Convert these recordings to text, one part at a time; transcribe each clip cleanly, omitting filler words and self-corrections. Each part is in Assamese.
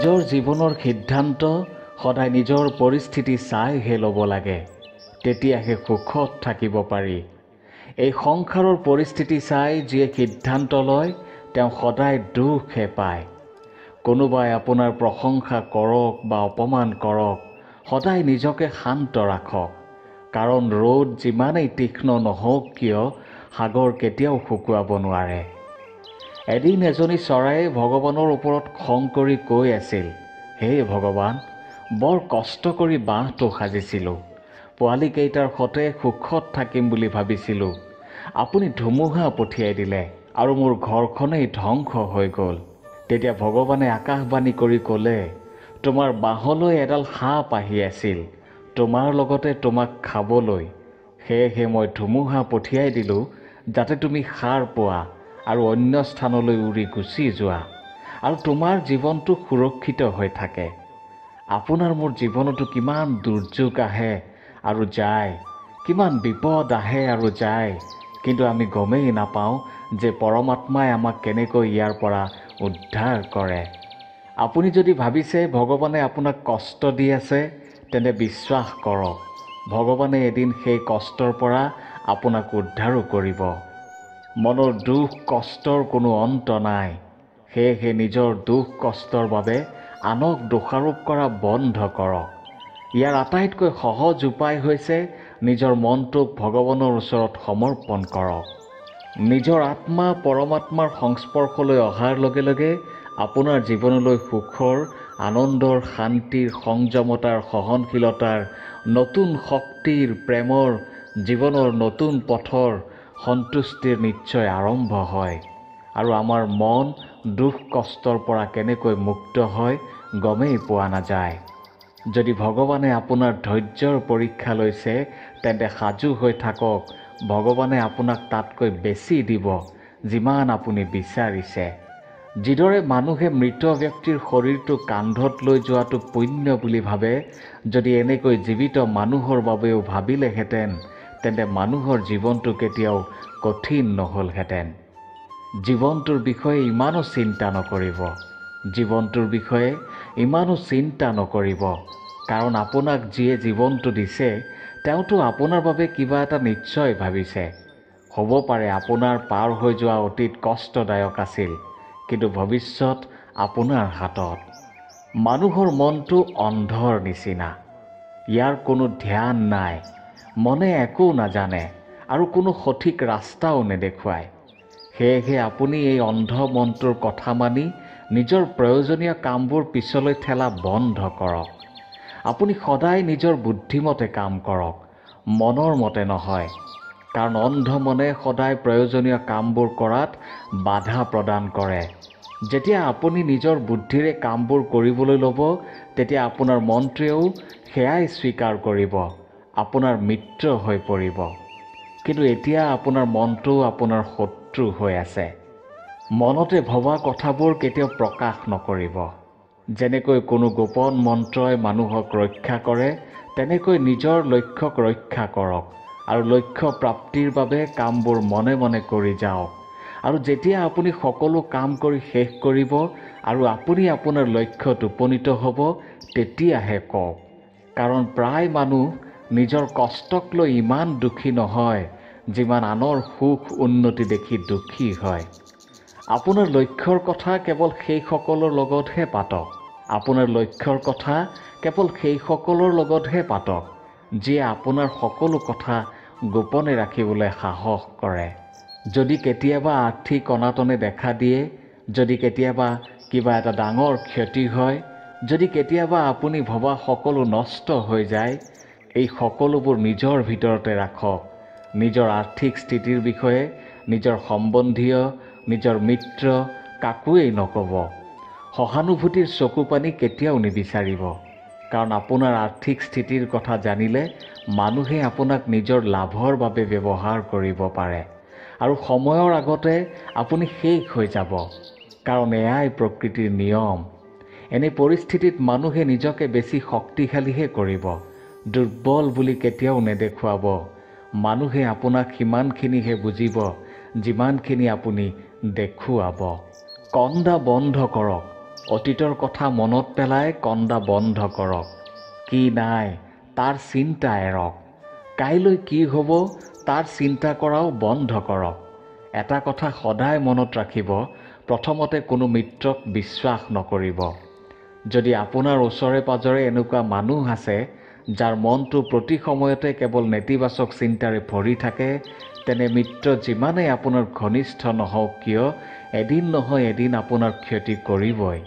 নিজৰ জীৱনৰ সিদ্ধান্ত সদায় নিজৰ পৰিস্থিতি চাইহে ল'ব লাগে, তেতিয়াহে সুখত থাকিব পাৰি। এই সংসাৰৰ পৰিস্থিতি চাই যিয়ে সিদ্ধান্ত লয় তেওঁ সদায় দুখহে পায়। কোনোবাই আপোনাৰ প্ৰশংসা কৰক বা অপমান কৰক, সদায় নিজকে শান্ত ৰাখক, কাৰণ ৰ'দ যিমানেই তীক্ষ্ণ নহওক কিয় সাগৰ কেতিয়াও শুকুৱাব নোৱাৰে। এদিন এজনী চৰাইয়ে ভগৱানৰ ওপৰত খং কৰি কৈ আছিল, হে ভগৱান, বৰ কষ্ট কৰি বাঁহটো সাজিছিলোঁ, পোৱালীকেইটাৰ সতে সুখত থাকিম বুলি ভাবিছিলোঁ, আপুনি ধুমুহা পঠিয়াই দিলে আৰু মোৰ ঘৰখনেই ধ্বংস হৈ গ'ল। তেতিয়া ভগৱানে আকাশবাণী কৰি ক'লে, তোমাৰ বাঁহলৈ এডাল সাপ আহি আছিল, তোমাৰ লগতে তোমাক খাবলৈ, সেয়েহে মই ধুমুহা পঠিয়াই দিলোঁ যাতে তুমি সাৰ পোৱা আৰু অন্য স্থানলৈ উৰি গুচি যোৱা আৰু তোমাৰ জীৱনটো সুৰক্ষিত হৈ থাকে। আপোনাৰ মোৰ জীৱনতো কিমান দুৰ্যোগ আহে আৰু যায়, কিমান বিপদ আহে আৰু যায়, কিন্তু আমি গমেই নাপাওঁ যে পৰমাত্মাই আমাক কেনেকৈ ইয়াৰ পৰা উদ্ধাৰ কৰে। আপুনি যদি ভাবিছে ভগৱানে আপোনাক কষ্ট দি আছে, তেন্তে বিশ্বাস কৰক, ভগৱানে এদিন সেই কষ্টৰ পৰা আপোনাক উদ্ধাৰো কৰিব। মনৰ দুখ কষ্টৰ কোনো অন্ত নাই, সেয়েহে নিজৰ দুখ কষ্টৰ বাবে আনক দোষাৰোপ কৰা বন্ধ কৰক। ইয়াৰ আটাইতকৈ সহজ উপায় হৈছে নিজৰ মনটোক ভগৱানৰ ওচৰত সমৰ্পণ কৰক। নিজৰ আত্মা পৰমাত্মাৰ সংস্পৰ্শলৈ অহাৰ লগে লগে আপোনাৰ জীৱনলৈ সুখৰ, আনন্দৰ, শান্তিৰ, সংযমতাৰ, সহনশীলতাৰ, নতুন শক্তিৰ, প্ৰেমৰ, জীৱনৰ নতুন পথৰ, সন্তুষ্টিৰ নিশ্চয় আৰম্ভ হয় আৰু আমাৰ মন দুখ কষ্টৰ পৰা কেনেকৈ মুক্ত হয় গমেই পোৱা নাযায়। যদি ভগৱানে আপোনাৰ ধৈৰ্যৰ পৰীক্ষা লৈছে, তেন্তে সাজু হৈ থাকক, ভগৱানে আপোনাক তাতকৈ বেছি দিব যিমান আপুনি বিচাৰিছে। যিদৰে মানুহে মৃত ব্যক্তিৰ শৰীৰটো কান্ধত লৈ যোৱাটো পুণ্য বুলি ভাবে, যদি এনেকৈ জীৱিত মানুহৰ বাবেও ভাবিলেহেঁতেন, তেন্তে মানুহৰ জীৱনটো কেতিয়াও কঠিন নহ'লহেঁতেন। জীৱনটোৰ বিষয়ে ইমানো চিন্তা নকৰিব, জীৱনটোৰ বিষয়ে ইমানো চিন্তা নকৰিব, কাৰণ আপোনাক যিয়ে জীৱনটো দিছে তেওঁতো আপোনাৰ বাবে কিবা এটা নিশ্চয় ভাবিছে। হ'ব পাৰে আপোনাৰ পাৰ হৈ যোৱা অতীত কষ্টদায়ক আছিল, কিন্তু ভৱিষ্যত আপোনাৰ হাতত। মানুহৰ মনটো অন্ধৰ নিচিনা, ইয়াৰ কোনো ধ্যান নাই, মনে একো নাজানে আৰু কোনো সঠিক ৰাস্তাও নেদেখুৱায়। সেয়েহে আপুনি এই অন্ধ মনটোৰ কথা মানি নিজৰ প্ৰয়োজনীয় কামবোৰ পিছলৈ ঠেলা বন্ধ কৰক। আপুনি সদায় নিজৰ বুদ্ধিমতে কাম কৰক, মনৰ মতে নহয়, কাৰণ অন্ধ মনে সদায় প্ৰয়োজনীয় কামবোৰ কৰাত বাধা প্ৰদান কৰে। যেতিয়া আপুনি নিজৰ বুদ্ধিৰে কামবোৰ কৰিবলৈ ল'ব, তেতিয়া আপোনাৰ মনটোৱেও সেয়াই স্বীকাৰ কৰিব, আপোনাৰ মিত্ৰ হৈ পৰিব। কিন্তু এতিয়া আপোনাৰ মনটো আপোনাৰ শত্ৰু হৈ আছে। মনতে ভবা কথাবোৰ কেতিয়াও প্ৰকাশ নকৰিব। যেনেকৈ কোনো গোপন মন্ত্ৰই মানুহক ৰক্ষা কৰে, তেনেকৈ নিজৰ লক্ষ্যক ৰক্ষা কৰক আৰু লক্ষ্য প্ৰাপ্তিৰ বাবে কামবোৰ মনে মনে কৰি যাওক। আৰু যেতিয়া আপুনি সকলো কাম কৰি শেষ কৰিব আৰু আপুনি আপোনাৰ লক্ষ্যত উপনীত হ'ব, তেতিয়াহে কওক, কাৰণ প্ৰায় মানুহ নিজৰ কষ্টক লৈ ইমান দুখী নহয় যিমান আনৰ সুখ উন্নতি দেখি দুখী হয়। আপোনাৰ লক্ষ্যৰ কথা কেৱল সেইসকলৰ লগতহে পাতক, আপোনাৰ লক্ষ্যৰ কথা কেৱল সেইসকলৰ লগতহে পাতক যিয়ে আপোনাৰ সকলো কথা গোপনে ৰাখিবলৈ সাহস কৰে। যদি কেতিয়াবা আৰ্থিক অনাটনে দেখা দিয়ে, যদি কেতিয়াবা কিবা এটা ডাঙৰ ক্ষতি হয়, যদি কেতিয়াবা আপুনি ভবা সকলো নষ্ট হৈ যায়, এই সকলোবোৰ নিজৰ ভিতৰতে ৰাখক। নিজৰ আৰ্থিক স্থিতিৰ বিষয়ে নিজৰ সম্বন্ধীয়, নিজৰ মিত্ৰ কাকোৱেই নক'ব। সহানুভূতিৰ চকু পানী কেতিয়াও নিবিচাৰিব, কাৰণ আপোনাৰ আৰ্থিক স্থিতিৰ কথা জানিলে মানুহে আপোনাক নিজৰ লাভৰ বাবে ব্যৱহাৰ কৰিব পাৰে আৰু সময়ৰ আগতে আপুনি শেষ হৈ যাব, কাৰণ এয়াই প্ৰকৃতিৰ নিয়ম। এনে পৰিস্থিতিত মানুহে নিজকে বেছি শক্তিশালীহে কৰিব, দুৰ্বল বুলি কেতিয়াও নেদেখুৱাব। মানুহে আপোনাক সিমানখিনিহে বুজিব যিমানখিনি আপুনি দেখুৱাব। কন্দা বন্ধ কৰক, অতীতৰ কথা মনত পেলাই কন্দা বন্ধ কৰক। কি নাই তাৰ চিন্তা এৰক। কাইলৈ কি হ'ব তাৰ চিন্তা কৰাও বন্ধ কৰক। এটা কথা সদায় মনত ৰাখিব, প্ৰথমতে কোনো মিত্ৰক বিশ্বাস নকৰিব। যদি আপোনাৰ ওচৰে পাজৰে এনেকুৱা মানুহ আছে যাৰ মনটো প্ৰতি সময়তে কেৱল নেতিবাচক চিন্তাৰে ভৰি থাকে, তেনে মিত্ৰ যিমানেই আপোনাৰ ঘনিষ্ঠ নহওক কিয় এদিন নহয় এদিন আপোনাৰ ক্ষতি কৰিবই।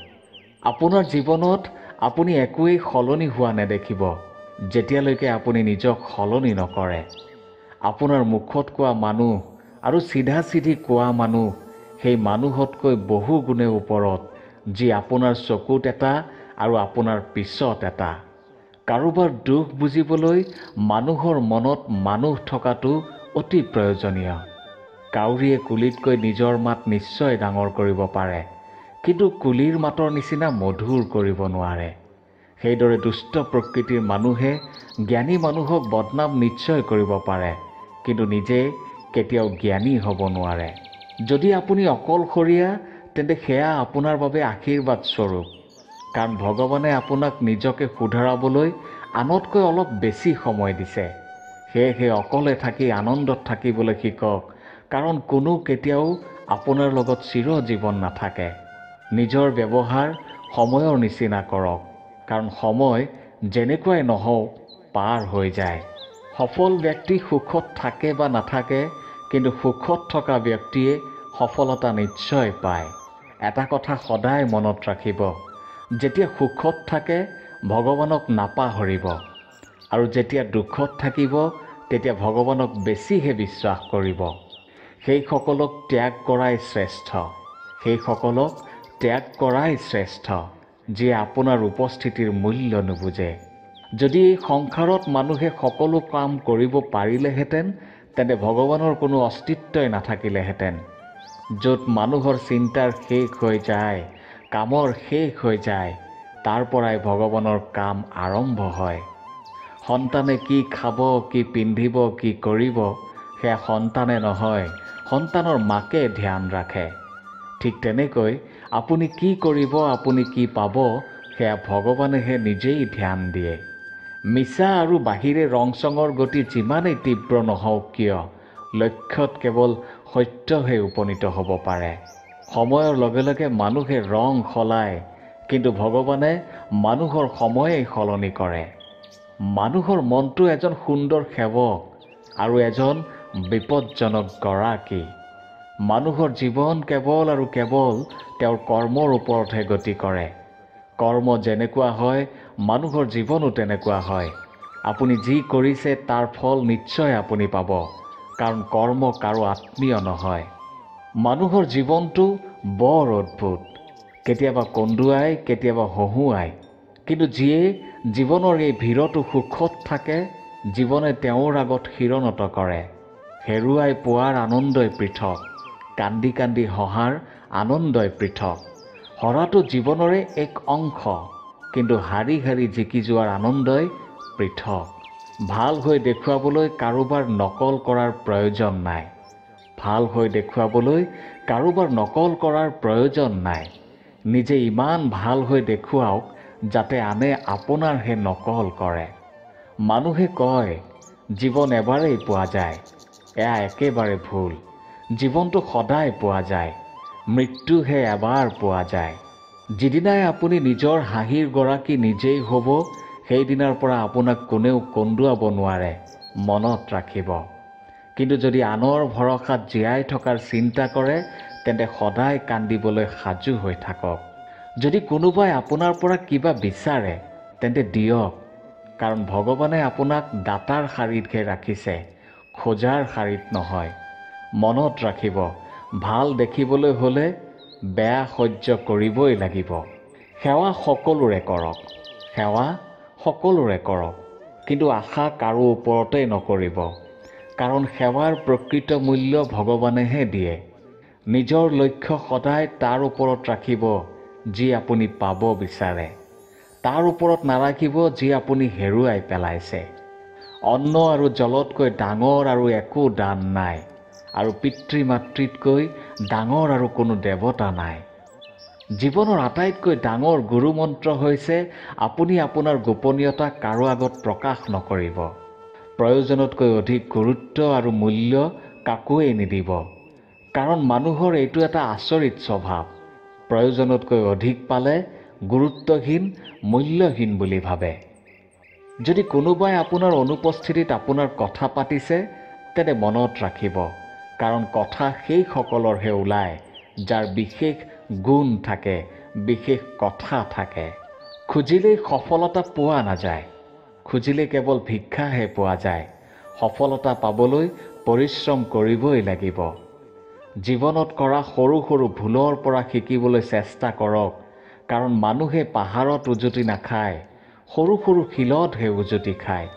আপোনাৰ জীৱনত আপুনি একোৱেই সলনি হোৱা নেদেখিব যেতিয়ালৈকে আপুনি নিজক সলনি নকৰে। আপোনাৰ মুখত কোৱা মানুহ আৰু চিধা চিধি কোৱা মানুহ সেই মানুহতকৈ বহু গুণে ওপৰত, যি আপোনাৰ চকুত এটা আৰু আপোনাৰ পিছত এটা। কাৰোবাৰ দুখ বুজিবলৈ মানুহৰ মনত মানুহ থকাটো অতি প্ৰয়োজনীয়। কাউৰীয়ে কুলিতকৈ নিজৰ মাত নিশ্চয় ডাঙৰ কৰিব পাৰে, কিন্তু কুলিৰ মাতৰ নিচিনা মধুৰ কৰিব নোৱাৰে। সেইদৰে দুষ্ট প্ৰকৃতিৰ মানুহে জ্ঞানী মানুহক বদনাম নিশ্চয় কৰিব পাৰে, কিন্তু নিজে কেতিয়াও জ্ঞানী হ'ব নোৱাৰে। যদি আপুনি অকলশৰীয়া, তেন্তে সেয়া আপোনাৰ বাবে আশীৰ্বাদ স্বৰূপ, কাৰণ ভগৱানে আপোনাক নিজকে শুধৰাবলৈ আনতকৈ অলপ বেছি সময় দিছে। সেয়েহে অকলে থাকি আনন্দত থাকিবলৈ শিকক, কাৰণ কোনো কেতিয়াও আপোনাৰ লগত চিৰজীৱন নাথাকে। নিজৰ ব্যৱহাৰ সময়ৰ নিচিনা কৰক, কাৰণ সময় যেনেকুৱাই নহওক পাৰ হৈ যায়। সফল ব্যক্তি সুখত থাকে বা নাথাকে, কিন্তু সুখত থকা ব্যক্তিয়ে সফলতা নিশ্চয় পায়। এটা কথা সদায় মনত ৰাখিব, যেতিয়া সুখত থাকে ভগৱানক নাপাহৰিব, আৰু যেতিয়া দুখত থাকিব তেতিয়া ভগৱানক বেছিহে বিশ্বাস কৰিব। সেইসকলক ত্যাগ কৰাই শ্ৰেষ্ঠ, সেইসকলক ত্যাগ কৰাই শ্ৰেষ্ঠ যিয়ে আপোনাৰ উপস্থিতিৰ মূল্য নুবুজে। যদি এই সংসাৰত মানুহে সকলো কাম কৰিব পাৰিলেহেঁতেন, তেন্তে ভগৱানৰ কোনো অস্তিত্বই নাথাকিলেহেঁতেন। য'ত মানুহৰ চিন্তাৰ শেষ হৈ যায়, কামৰ শেষ হৈ যায়, তাৰ পৰাই ভগৱানৰ কাম আৰম্ভ হয়। সন্তানে কি খাব, কি পিন্ধিব, কি কৰিব, সেয়া সন্তানে নহয়, সন্তানৰ মাকে ধ্যান ৰাখে। ঠিক তেনেকৈ আপুনি কি কৰিব, আপুনি কি পাব, সেয়া ভগৱানেহে নিজেই ধ্যান দিয়ে। মিছা আৰু বাহিৰে ৰংচঙৰ গতি যিমানেই তীব্ৰ নহওক কিয়, লক্ষ্যত কেৱল সত্যহে উপনীত হ'ব পাৰে। সময়ৰ লগে লগে মানুহে ৰং সলায়, কিন্তু ভগৱানে মানুহৰ সময়েই সলনি কৰে। মানুহৰ মনটো এজন সুন্দৰ সেৱক আৰু এজন বিপদজনক গৰাকী। মানুহৰ জীৱন কেৱল আৰু কেৱল তেওঁৰ কৰ্মৰ ওপৰতহে গতি কৰে। কৰ্ম যেনেকুৱা হয় মানুহৰ জীৱনো তেনেকুৱা হয়। আপুনি যি কৰিছে তাৰ ফল নিশ্চয় আপুনি পাব, কাৰণ কৰ্ম কাৰো আত্মীয় নহয়। মানুহৰ জীৱনটো বৰ অদ্ভুত, কেতিয়াবা কন্দুৱাই, কেতিয়াবা হহুৱাই, কিন্তু যিয়ে জীৱনৰ এই ভিৰতো সুখত থাকে, জীৱনে তেওঁৰ আগত শিৰণত কৰে। হেৰুৱাই পোৱাৰ আনন্দই পৃথক, কান্দি কান্দি হহাৰ আনন্দই পৃথক। হৰাটো জীৱনৰে এক অংশ, কিন্তু হাৰি হাৰি জিকি যোৱাৰ আনন্দই পৃথক। ভাল হৈ দেখুৱাবলৈ কাৰোবাৰ নকল কৰাৰ প্ৰয়োজন নাই, ভাল হৈ দেখুৱাবলৈ কাৰোবাৰ নকল কৰাৰ প্ৰয়োজন নাই। নিজে ইমান ভাল হৈ দেখুৱাওক যাতে আনে আপোনাৰহে নকল কৰে। মানুহে কয় জীৱন এবাৰেই পোৱা যায়, এয়া একেবাৰে ভুল। জীৱনটো সদায় পোৱা যায়, মৃত্যুহে এবাৰ পোৱা যায়। যিদিনাই আপুনি নিজৰ হাঁহিৰ গৰাকী নিজেই হ'ব, সেইদিনাৰ পৰা আপোনাক কোনেও কন্দুৱাব নোৱাৰে, মনত ৰাখিব। কিন্তু যদি আনৰ ভৰসাত জীয়াই থকাৰ চিন্তা কৰে, তেন্তে সদায় কান্দিবলৈ সাজু হৈ থাকক। যদি কোনোবাই আপোনাৰ পৰা কিবা বিচাৰে, তেন্তে দিয়ক, কাৰণ ভগৱানে আপোনাক দাতাৰ শাৰীতহে ৰাখিছে, খোজাৰ শাৰীত নহয়। মনত ৰাখিব, ভাল দেখিবলৈ হ'লে বেয়া সহ্য কৰিবই লাগিব। সেৱা সকলোৰে কৰক, সেৱা সকলোৰে কৰক, কিন্তু আশা কাৰো ওপৰতেই নকৰিব, কাৰণ সেৱাৰ প্ৰকৃত মূল্য ভগৱানেহে দিয়ে। নিজৰ লক্ষ্য সদায় তাৰ ওপৰত ৰাখিব যি আপুনি পাব বিচাৰে, তাৰ ওপৰত নাৰাখিব যি আপুনি হেৰুৱাই পেলাইছে। অন্ন আৰু জলতকৈ ডাঙৰ আৰু একো দান নাই, আৰু পিতৃ মাতৃতকৈ ডাঙৰ আৰু কোনো দেৱতা নাই। জীৱনৰ আটাইতকৈ ডাঙৰ গুৰুমন্ত্ৰ হৈছে আপুনি আপোনাৰ গোপনীয়তা কাৰো আগত প্ৰকাশ নকৰিব। প্ৰয়োজনতকৈ অধিক গুৰুত্ব আৰু মূল্য কাকোৱেই নিদিব। কাৰণ মানুহৰ এইটো এটা আচৰিত স্বভাৱ। প্ৰয়োজনতকৈ অধিক পালে গুৰুত্বহীন, মূল্যহীন বুলি ভাবে। যদি কোনোবাই আপোনাৰ অনুপস্থিতিত আপোনাৰ কথা পাতিছে, তেনে মনত ৰাখিব, কাৰণ কথা সেইসকলৰহে ওলায় যাৰ বিশেষ গুণ থাকে, বিশেষ কথা থাকে। খুজিলেই সফলতা পোৱা নাযায়, খুজিলে কেৱল ভিক্ষাহে পোৱা যায়। সফলতা পাবলৈ পৰিশ্ৰম কৰিবই লাগিব। জীৱনত কৰা সৰু সৰু ভুলৰ পৰা শিকিবলৈ চেষ্টা কৰক, কাৰণ মানুহে পাহাৰত উজুতি নাখায়, সৰু সৰু শিলতহে উজুতি খায়।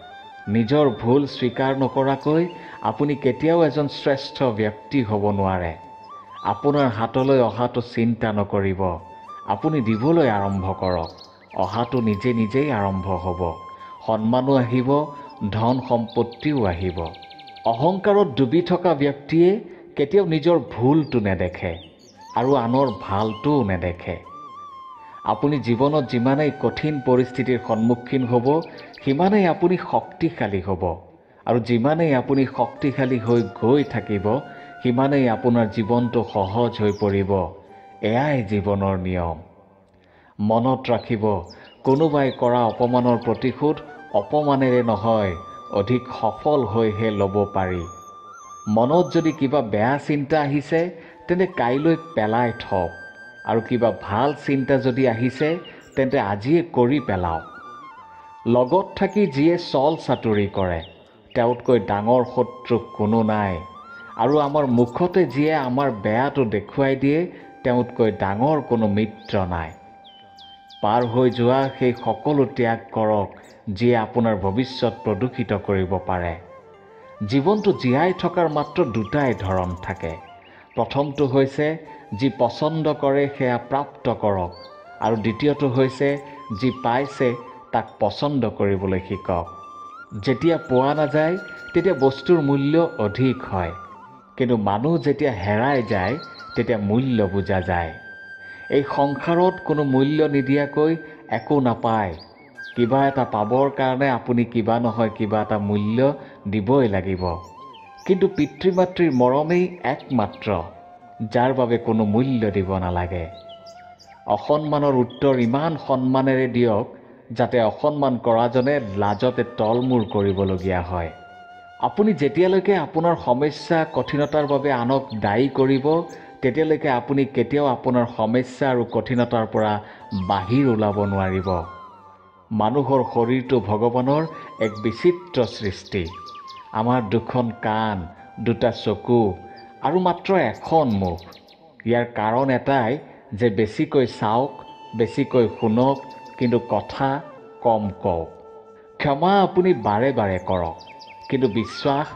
নিজৰ ভুল স্বীকাৰ নকৰাকৈ আপুনি কেতিয়াও এজন শ্ৰেষ্ঠ ব্যক্তি হ'ব নোৱাৰে। আপোনাৰ হাতলৈ অহাটো চিন্তা নকৰিব, আপুনি দিবলৈ আৰম্ভ কৰক। অহাটো নিজে নিজেই আৰম্ভ হ'ব। সন্মানো আহিব, ধন সম্পত্তিও আহিব। অহংকাৰত ডুবি থকা ব্যক্তিয়ে কেতিয়াও নিজৰ ভুলটো নেদেখে আৰু আনৰ ভালটোও নেদেখে। আপুনি জীৱনত যিমানেই কঠিন পৰিস্থিতিৰ সন্মুখীন হ'ব, সিমানেই আপুনি শক্তিশালী হ'ব। আৰু যিমানেই আপুনি শক্তিশালী হৈ গৈ থাকিব, সিমানেই আপোনাৰ জীৱনটো সহজ হৈ পৰিব। এয়াই জীৱনৰ নিয়ম। মনত ৰাখিব, কোনোবাই কৰা অপমানৰ প্ৰতিশোধ অপমানেৰে নহয়, অধিক সফল হৈহে ল'ব পাৰি। মনত যদি কিবা বেয়া চিন্তা আহিছে, তেন্তে কাইলৈ পেলাই থওক। আৰু কিবা ভাল চিন্তা যদি আহিছে, তেন্তে আজিয়ে কৰি পেলাওক। লগত থাকি যিয়ে চল চাতুৰি কৰে, তেওঁতকৈ ডাঙৰ শত্ৰু কোনো নাই। আৰু আমাৰ মুখতে যিয়ে আমাৰ বেয়াটো দেখুৱাই দিয়ে, তেওঁতকৈ ডাঙৰ কোনো মিত্ৰ নাই। পাৰ হৈ যোৱা সেই সকলো ত্যাগ কৰক, যিয়ে আপোনাৰ ভৱিষ্যত প্ৰদূষিত কৰিব পাৰে। জীৱনটো জীয়াই থকাৰ মাত্ৰ দুটাই ধৰণ থাকে। প্ৰথমটো হৈছে যি পচন্দ কৰে সেয়া প্ৰাপ্ত কৰক, আৰু দ্বিতীয়টো হৈছে যি পাইছে তাক পচন্দ কৰিবলৈ শিকক। যেতিয়া পোৱা নাযায়, তেতিয়া বস্তুৰ মূল্য অধিক হয়, কিন্তু মানুহ যেতিয়া হেৰাই যায়, তেতিয়া মূল্য বুজা যায়। এই সংসাৰত কোনো মূল্য নিদিয়াকৈ একো নাপায়। কিবা এটা পাবৰ কাৰণে আপুনি কিবা নহয় কিবা এটা মূল্য দিবই লাগিব। কিন্তু পিতৃ মাতৃৰ মৰমেই একমাত্ৰ, যাৰ বাবে কোনো মূল্য দিব নালাগে। অসন্মানৰ উত্তৰ ইমান সন্মানেৰে দিয়ক, যাতে অসন্মান কৰাজনে লাজতে তলমূৰ কৰিবলগীয়া হয়। আপুনি যেতিয়ালৈকে আপোনাৰ সমস্যা কঠিনতাৰ বাবে আনক দায়ী কৰিব, তেতিয়ালৈকে আপুনি কেতিয়াও আপোনাৰ সমস্যা আৰু কঠিনতাৰ পৰা বাহিৰ ওলাব নোৱাৰিব। মানুহৰ শৰীৰটো ভগৱানৰ এক বিচিত্ৰ সৃষ্টি। আমাৰ দুখন কাণ, দুটা চকু আৰু মাত্ৰ এখন মুখ। ইয়াৰ কাৰণ এটাই যে বেছিকৈ চাওক, বেছিকৈ শুনক, কিন্তু কথা কম কওক। ক্ষমা আপুনি বাৰে বাৰে কৰক, কিন্তু বিশ্বাস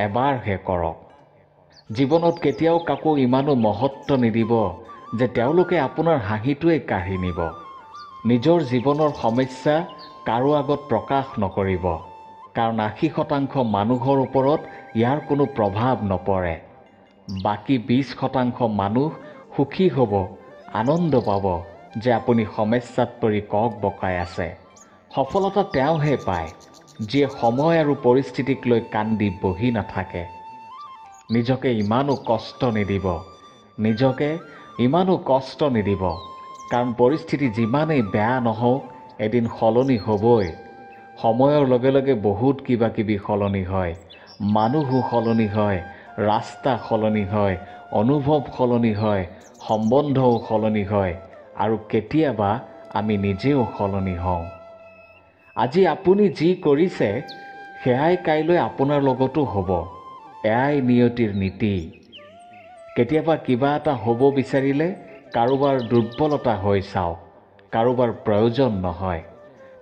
এবাৰহে কৰক। জীৱনত কেতিয়াও কাকো ইমানো মহত্ব নিদিব যে তেওঁলোকে আপোনাৰ হাঁহিটোৱে কাঢ়ি নিব। নিজৰ জীৱনৰ সমস্যা কাৰো আগত প্ৰকাশ নকৰিব, কাৰণ 80% মানুহৰ ওপৰত ইয়াৰ কোনো প্ৰভাৱ নপৰে। বাকী 20% মানুহ সুখী হ'ব, আনন্দ পাব যে আপুনি সমস্যাত পৰি কক বকাই আছে। সফলতা তেওঁহে পায় যিয়ে সময় আৰু পৰিস্থিতিক লৈ কান্দি বহি নাথাকে। নিজকে ইমানো কষ্ট নিদিব, কাৰণ পৰিস্থিতি যিমানেই বেয়া নহওক, এদিন সলনি হ'বই। সময়ৰ লগে লগে বহুত কিবা কিবি সলনি হয়। মানুহো সলনি হয়, ৰাস্তা সলনি হয়, অনুভৱ সলনি হয়, সম্বন্ধও সলনি হয়, আৰু কেতিয়াবা আমি নিজেও সলনি হওঁ। আজি আপুনি যি কৰিছে, সেয়াই কাইলৈ আপোনাৰ লগতো হ'ব। এয়াই নিয়তিৰ নীতি। কেতিয়াবা কিবা এটা হ'ব বিচাৰিলে কাৰোবাৰ দুৰ্বলতা হৈ চাওক, কাৰোবাৰ প্ৰয়োজন নহয়।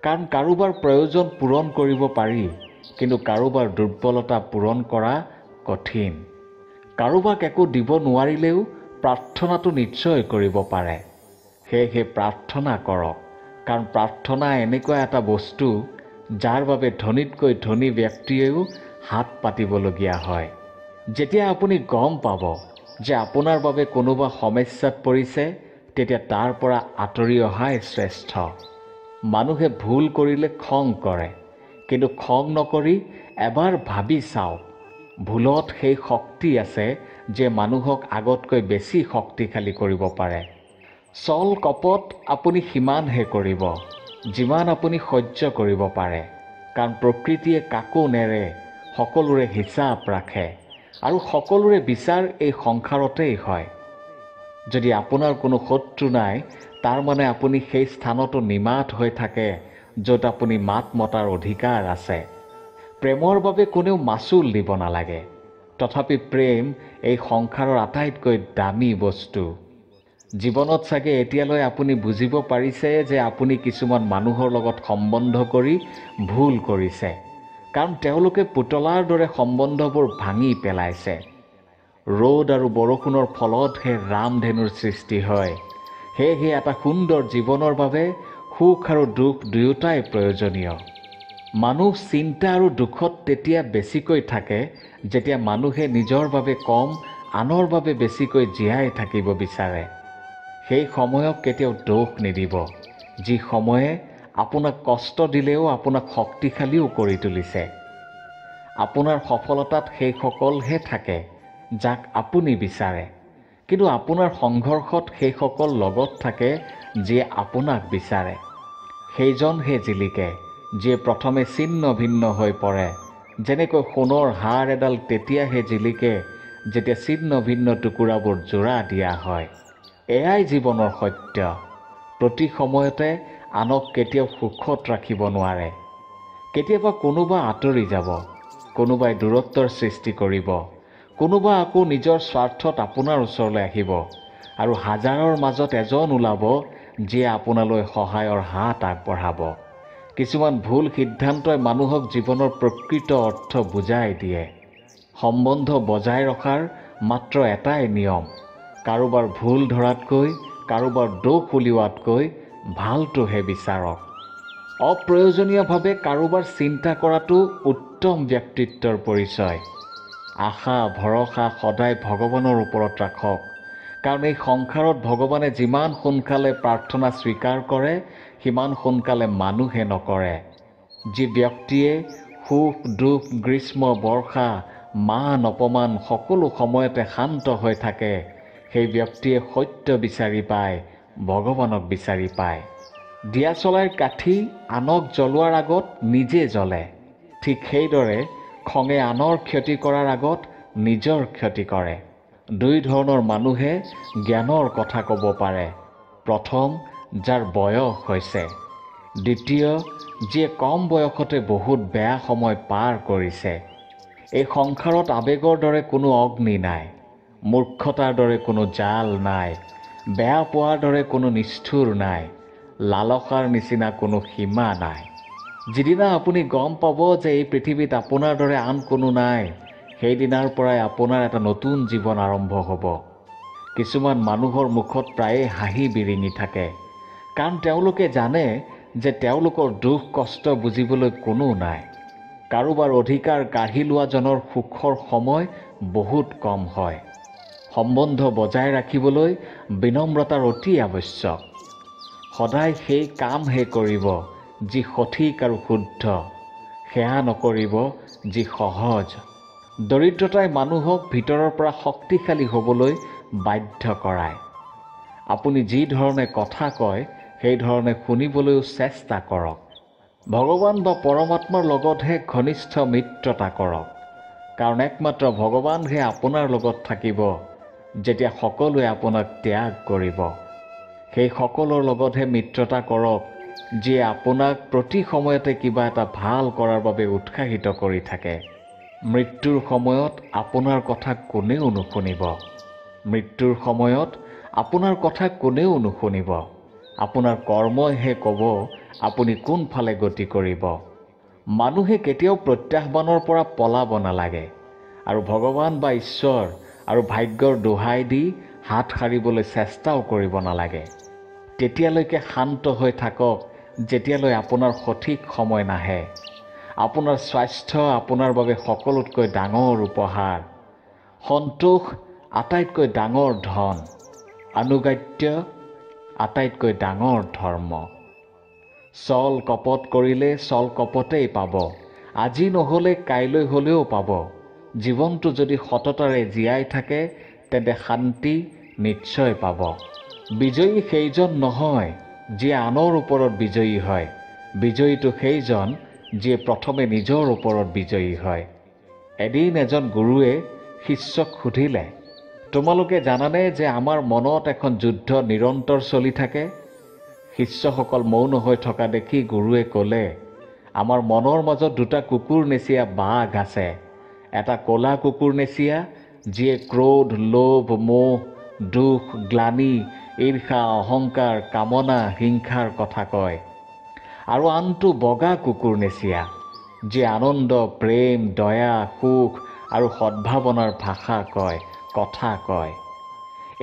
কাৰণ কাৰোবাৰ প্ৰয়োজন পূৰণ কৰিব পাৰি, কিন্তু কাৰোবাৰ দুৰ্বলতা পূৰণ কৰা কঠিন। কাৰোবাক একো দিব নোৱাৰিলেও প্ৰাৰ্থনাটো নিশ্চয় কৰিব পাৰে। সেয়েহে প্ৰাৰ্থনা কৰক, কাৰণ প্ৰাৰ্থনা এনেকুৱা এটা বস্তু যাৰ বাবে ধনীতকৈ ধনী ব্যক্তিয়েও হাত পাতিবলগীয়া হয়। যেতিয়া আপুনি গম পাব যে আপোনাৰ বাবে কোনোবা সমস্যাত পৰিছে, তেতিয়া তাৰ পৰা আঁতৰি অহাই শ্ৰেষ্ঠ। মানুহে ভুল কৰিলে খং কৰে, কিন্তু খং নকৰি এবাৰ ভাবি চাওক, ভুলত সেই শক্তি আছে যে মানুহক আগতকৈ বেছি শক্তিশালী কৰিব পাৰে। ছল কপট আপুনি সিমানহে কৰিব যিমান আপুনি সহ্য কৰিব পাৰে, কাৰণ প্ৰকৃতিয়ে কাকো নেৰে, সকলোৰে হিচাপ ৰাখে আৰু সকলোৰে বিচাৰ এই সংসাৰতেই হয়। যদি আপোনাৰ কোনো শত্ৰু নাই, তাৰ মানে আপুনি সেই স্থানতো নিমাত হৈ থাকে য'ত আপুনি মাত মতাৰ অধিকাৰ আছে। প্ৰেমৰ বাবে কোনেও মাচুল দিব নালাগে, তথাপি প্ৰেম এই সংসাৰৰ আটাইতকৈ দামী বস্তু। জীৱনত চাগে এতিয়ালৈ আপুনি বুজিব পাৰিছে যে আপুনি কিছুমান মানুহৰ লগত সম্বন্ধ কৰি ভুল কৰিছে, কাৰণ তেওঁলোকে পুতলাৰ দৰে সম্বন্ধবোৰ ভাঙি পেলাইছে। ৰ'দ আৰু বৰষুণৰ ফলতহে ৰামধেনুৰ সৃষ্টি হয়। সেয়েহে এটা সুন্দৰ জীৱনৰ বাবে সুখ আৰু দুখ দুয়োটাই প্ৰয়োজনীয়। মানুহ চিন্তা আৰু দুখত তেতিয়া বেছিকৈ থাকে যেতিয়া মানুহে নিজৰ বাবে কম, আনৰ বাবে বেছিকৈ জীয়াই থাকিব বিচাৰে। সেই সময়ক কেতিয়াও দোষ নিদিব, যি সময়ে আপোনাক কষ্ট দিলেও আপোনাক শক্তিশালীও কৰি তুলিছে। আপোনাৰ সফলতাত সেইসকলহে থাকে যাক আপুনি বিচাৰে, কিন্তু আপোনাৰ সংঘৰ্ষত সেইসকল লগত থাকে যিয়ে আপোনাক বিচাৰে। সেইজনহে জিলিকে যিয়ে প্ৰথমে ছিন্ন ভিন্ন হৈ পৰে। যেনেকৈ সোণৰ হাৰ এডাল তেতিয়াহে জিলিকে যেতিয়া ছিন্ন ভিন্ন টুকুৰাবোৰ জোৰা দিয়া হয়। এয়াই জীৱনৰ সত্য। প্ৰতি সময়তে আনক কেতিয়াও সুখত ৰাখিব নোৱাৰে। কেতিয়াবা কোনোবা আঁতৰি যাব, কোনোবাই দূৰত্বৰ সৃষ্টি কৰিব, কোনোবা আকৌ নিজৰ স্বাৰ্থত আপোনাৰ ওচৰলৈ আহিব, আৰু হাজাৰৰ মাজত এজন ওলাব যিয়ে আপোনালৈ সহায়ৰ হাত আগবঢ়াব। কিছুমান ভুল সিদ্ধান্তই মানুহক জীৱনৰ প্ৰকৃত অৰ্থ বুজাই দিয়ে। সম্বন্ধ বজাই ৰখাৰ মাত্ৰ এটাই নিয়ম, কাৰোবাৰ ভুল ধৰাতকৈ, কাৰোবাৰ দোষ উলিওৱাতকৈ ভালটোহে বিচাৰক। অপ্ৰয়োজনীয়ভাৱে কাৰোবাৰ চিন্তা কৰাটো উত্তম ব্যক্তিত্বৰ পৰিচয়। আশা ভৰসা সদায় ভগৱানৰ ওপৰত ৰাখক, কাৰণ এই সংসাৰত ভগৱানে যিমান সোনকালে প্ৰাৰ্থনা স্বীকাৰ কৰে, সিমান সোনকালে মানুহে নকৰে। যি ব্যক্তিয়ে সুখ দুখ, গ্ৰীষ্ম বৰ্ষা, মান অপমান সকলো সময়তে শান্ত হৈ থাকে, সেই ব্যক্তিয়ে সত্য বিচাৰি পায়, ভগৱানক বিচাৰি পায়। দিয়াচলাইৰ কাঠি আনক জ্বলোৱাৰ আগত নিজে জ্বলে, ঠিক সেইদৰে খঙে আনৰ ক্ষতি কৰাৰ আগত নিজৰ ক্ষতি কৰে। দুই ধৰণৰ মানুহে জ্ঞানৰ কথা ক'ব পাৰে। প্ৰথম, যাৰ বয়স হৈছে। দ্বিতীয়, যিয়ে কম বয়সতে বহুত বেয়া সময় পাৰ কৰিছে। এই সংসাৰত আৱেগৰ দৰে কোনো অগ্নি নাই, মূৰ্খতাৰ দৰে কোনো জাল নাই, বেয়া পোৱাৰ দৰে কোনো নিষ্ঠুৰ নাই, লালসাৰ নিচিনা কোনো সীমা নাই। যিদিনা আপুনি গম পাব যে এই পৃথিৱীত আপোনাৰ দৰে আন কোনো নাই, সেইদিনাৰ পৰাই আপোনাৰ এটা নতুন জীৱন আৰম্ভ হ'ব। কিছুমান মানুহৰ মুখত প্ৰায়ে হাঁহি বিৰিঙি থাকে, কাৰণ তেওঁলোকে জানে যে তেওঁলোকৰ দুখ কষ্ট বুজিবলৈ কোনো নাই। কাৰোবাৰ অধিকাৰ কাঢ়ি লোৱাজনৰ সুখৰ সময় বহুত কম হয়। সম্বন্ধ বজাই ৰাখিবলৈ বিনম্ৰতাৰ অতি আৱশ্যক। সদায় সেই কামহে কৰিব যি সঠিক আৰু শুদ্ধ, সেয়া নকৰিব যি সহজ। দৰিদ্ৰতাই মানুহক ভিতৰৰ পৰা শক্তিশালী হ'বলৈ বাধ্য কৰায়। আপুনি যি ধৰণে কথা কয়, সেই ধৰণে শুনিবলৈও চেষ্টা কৰক। ভগৱান বা পৰমাত্মাৰ লগতহে ঘনিষ্ঠ মিত্ৰতা কৰক, কাৰণ একমাত্ৰ ভগৱানহে আপোনাৰ লগত থাকিব যেতিয়া সকলোৱে আপোনাক ত্যাগ কৰিব। সেই সকলৰ লগতহে মিত্ৰতা কৰক যিয়ে আপোনাক প্ৰতি সময়তে কিবা এটা ভাল কৰাৰ বাবে উৎসাহিত কৰি থাকে। মৃত্যুৰ সময়ত আপোনাৰ কথা কোনেও নুশুনিব। মৃত্যুৰ সময়ত আপোনাৰ কথা কোনেও নুশুনিব। আপোনাৰ কৰ্মইহে ক'ব আপুনি কোনফালে গতি কৰিব। মানুহে কেতিয়াও প্ৰত্যাহ্বানৰ পৰা পলাব নালাগে, আৰু ভগৱান বা ঈশ্বৰ আৰু ভাগ্যৰ দোহাই দি হাত সাৰিবলৈ চেষ্টাও কৰিব নালাগে। তেতিয়ালৈকে শান্ত হৈ থাকক যেতিয়ালৈ আপোনাৰ সঠিক সময় নাহে। আপোনাৰ স্বাস্থ্য আপোনাৰ বাবে সকলোতকৈ ডাঙৰ উপহাৰ। সন্তোষ আটাইতকৈ ডাঙৰ ধন। আনুগত্য আটাইতকৈ ডাঙৰ ধৰ্ম। চল কপট কৰিলে চল কপটেই পাব, আজি নহ'লে কাইলৈ হ'লেও পাব। জীৱনটো যদি সততাৰে জীয়াই থাকে তেন্তে শান্তি নিশ্চয় পাব। বিজয়ী সেইজন নহয় যিয়ে আনৰ ওপৰত বিজয়ী হয়, বিজয়ীটো সেইজন যিয়ে প্ৰথমে নিজৰ ওপৰত বিজয়ী হয়। এদিন এজন গুৰুৱে শিষ্যক সুধিলে, তোমালোকে জানানে যে আমাৰ মনত এখন যুদ্ধ নিৰন্তৰ চলি থাকে? শিষ্যসকল মৌন হৈ থকা দেখি গুৰুৱে ক'লে, আমাৰ মনৰ মাজত দুটা কুকুৰ নেচীয়া বাঘ আছে। এটা ক'লা কুকুৰ নেচীয়া যিয়ে ক্ৰোধ, লোভ, মোহ, দুখ, গ্লানি, ঈৰ্ষা, অহংকাৰ, কামনা, হিংসাৰ কথা কয়। আৰু আনটো বগা কুকুৰ নেচীয়া যিয়ে আনন্দ, প্ৰেম, দয়া, সুখ আৰু সদ্ভাৱনাৰ ভাষা কয়, কথা কয়।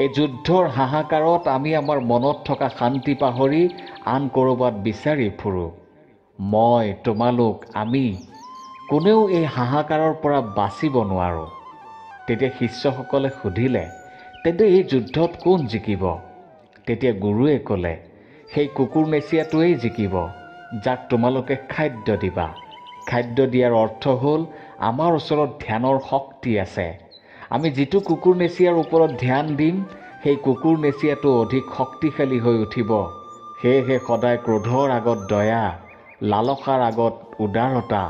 এই যুদ্ধৰ হাহাকাৰত আমি আমাৰ মনত থকা শান্তি পাহৰি আন ক'ৰবাত বিচাৰি ফুৰোঁ। মই, তোমালোক, আমি কোনেও এই হাহাকাৰৰ পৰা বাচিব নোৱাৰোঁ। তেতিয়া শিষ্যসকলে সুধিলে, তেন্তে এই যুদ্ধত কোন জিকিব? তেতিয়া গুৰুৱে ক'লে, সেই কুকুৰ নেচীয়াটোৱেই জিকিব, যাক তোমালোকে খাদ্য দিবা। খাদ্য দিয়াৰ অৰ্থ হ'ল আমাৰ ওচৰত ধ্যানৰ শক্তি আছে। আমি যিটো কুকুৰ নেচীয়াৰ ওপৰত ধ্যান দিম, সেই কুকুৰ নেচীয়াটো অধিক শক্তিশালী হৈ উঠিব। সেয়েহে সদায় ক্ৰোধৰ আগত দয়া, লালসাৰ আগত উদাৰতা,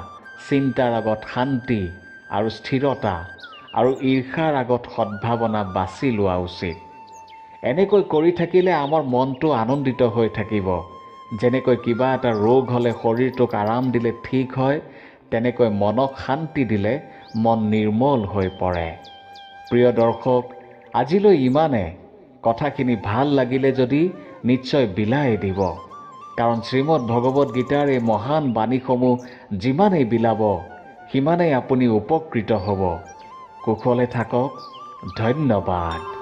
চিন্তাৰ আগত শান্তি আৰু স্থিৰতা আৰু ঈৰ্ষাৰ আগত সদ্ভাৱনা বাছি লোৱা উচিত। এনেকৈ কৰি থাকিলে আমাৰ মনটো আনন্দিত হৈ থাকিব। যেনেকৈ কিবা এটা ৰোগ হ'লে শৰীৰটোক আৰাম দিলে ঠিক হয়, তেনেকৈ মনক শান্তি দিলে মন নিৰ্মল হৈ পৰে। প্ৰিয় দৰ্শক, আজিলৈ ইমানে। কথাখিনি ভাল লাগিলে যদি নিশ্চয় বিলাই দিব, কাৰণ শ্ৰীমদ ভগৱত গীতাৰ এই মহান বাণীসমূহ যিমানেই বিলাব সিমানেই আপুনি উপকৃত হ'ব। কুশলে থাকক। ধন্যবাদ।